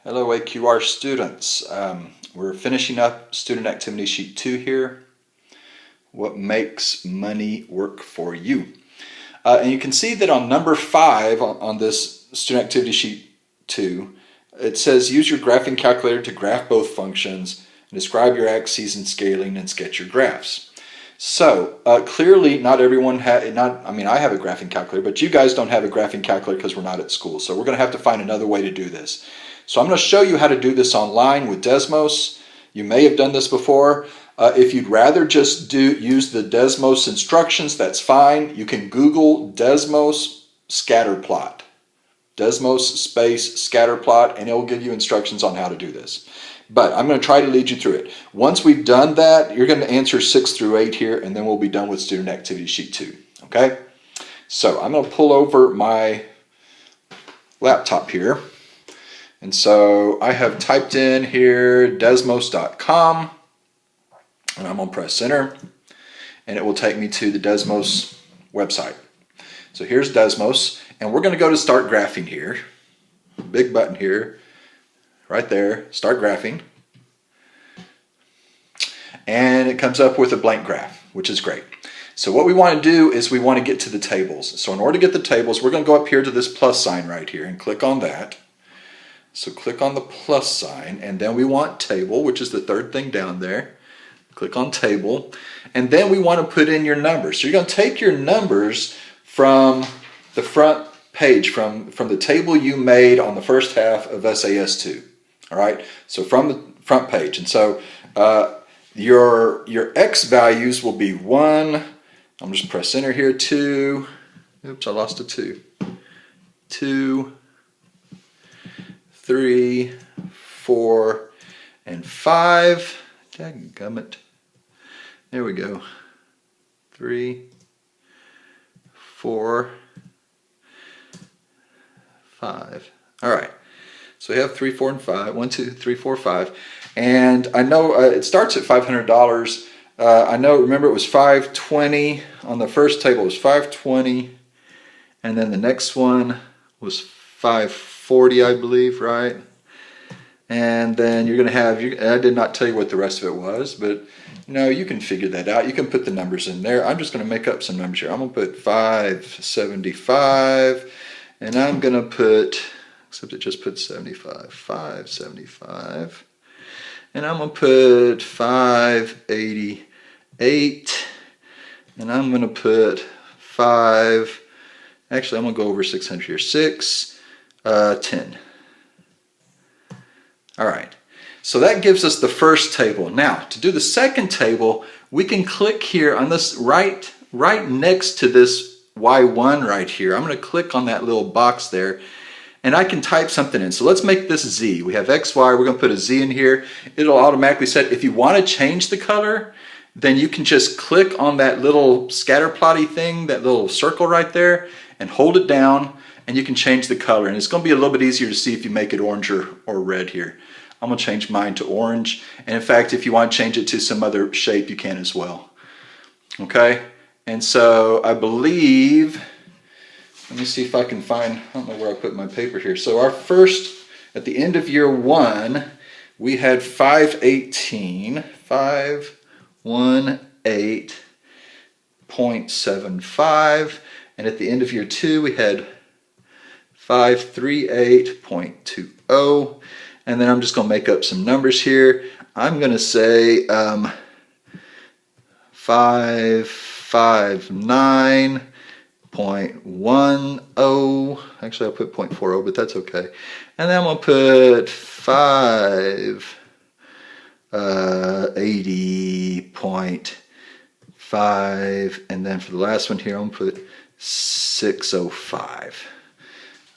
Hello AQR students. We're finishing up student activity sheet 2 here. What makes money work for you? And you can see that on number 5 on this student activity sheet 2, it says use your graphing calculator to graph both functions and describe your axes and scaling and sketch your graphs. So clearly not everyone I have a graphing calculator, but you guys don't have a graphing calculator because we're not at school. So we're going to have to find another way to do this. So I'm going to show you how to do this online with Desmos. You may have done this before. If you'd rather just use the Desmos instructions, that's fine. You can Google Desmos scatter plot. Desmos space scatter plot, and it will give you instructions on how to do this. But I'm going to try to lead you through it. Once we've done that, you're going to answer 6 through 8 here, and then we'll be done with student activity sheet 2. Okay? So I'm going to pull over my laptop here. And so I have typed in here desmos.com, and I'm going to press enter, and it will take me to the Desmos website. So here's Desmos, and we're going to go to start graphing here. Big button here, right there, start graphing. And it comes up with a blank graph, which is great. So what we want to do is we want to get to the tables. So in order to get the tables, we're going to go up here to this plus sign right here and click on that. So click on the plus sign, and then we want table, which is the third thing down there. Click on table, and then we want to put in your numbers. So you're going to take your numbers from the front page, from the table you made on the first half of SAS2. All right, so from the front page. And so your X values will be 1. I'm just press enter here, 2. Oops, I lost a 2. 2. 3, 4, and 5. Dadgummit. There we go. 3, 4, 5. All right. So we have 3, 4, and 5. 1, 2, 3, 4, 5. And I know it starts at $500. I know. Remember, it was $520 on the first table. It was $520, and then the next one was $540, I believe, right? And then you're going to have, I did not tell you what the rest of it was, but you can figure that out. You can put the numbers in there. I'm just going to make up some numbers here. I'm going to put 575, and I'm going to put, except it just put 75, 575, and I'm going to put 588, and I'm going to put 5, actually I'm going to go over 600 here, 610. All right, so that gives us the first table. Now, to do the second table, we can click here on this right next to this Y1 right here. I'm going to click on that little box there, and I can type something in. So let's make this Z. We have X, Y. We're going to put a Z in here. It'll automatically set. If you want to change the color, then you can just click on that little scatter plotty thing, that little circle right there, and hold it down, and you can change the color. And it's going to be a little bit easier to see if you make it orange or red here. I'm going to change mine to orange. And in fact, if you want to change it to some other shape, you can as well. Okay? And so I believe, let me see if I can find, I don't know where I put my paper here. So our first, at the end of year 1, we had 518.75. And at the end of year 2, we had 538.20. And then I'm just going to make up some numbers here. I'm going to say 559.10. Actually, I'll put 0.40, but that's okay. And then I'm going to put 580.5. And then for the last one here, I'm going to put 605.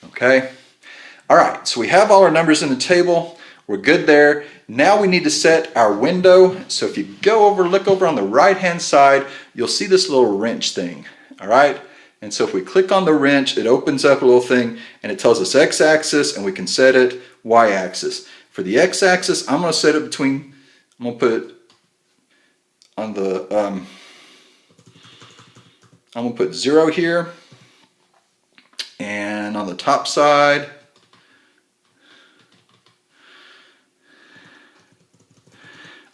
Okay? All right, so we have all our numbers in the table. We're good there. Now we need to set our window. So if you look over on the right-hand side, you'll see this little wrench thing. All right? And so if we click on the wrench, it opens up a little thing, and it tells us x-axis, and we can set it y-axis. For the x-axis, I'm going to set it between, I'm going to put it on the, I'm going to put 0 here. And on the top side,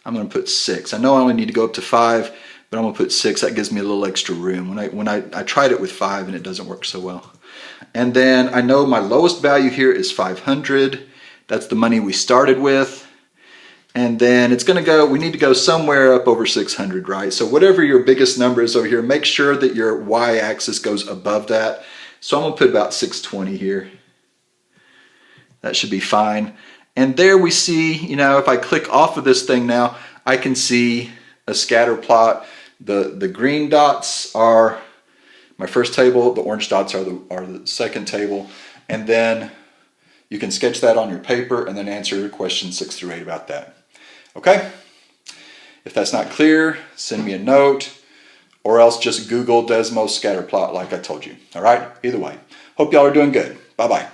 I'm going to put 6. I know I only need to go up to 5, but I'm going to put 6. That gives me a little extra room. When I tried it with 5 and it doesn't work so well. And then I know my lowest value here is 500. That's the money we started with. And then it's going to go, we need to go somewhere up over 600, right? So whatever your biggest number is over here, make sure that your y-axis goes above that. So I'm going to put about 620 here. That should be fine. And there we see, you know, if I click off of this thing now, I can see a scatter plot. The green dots are my first table, the orange dots are the second table. And then you can sketch that on your paper and then answer questions 6 through 8 about that. Okay? If that's not clear, send me a note, or else just Google Desmos scatter plot like I told you. All right? Either way. Hope y'all are doing good. Bye-bye.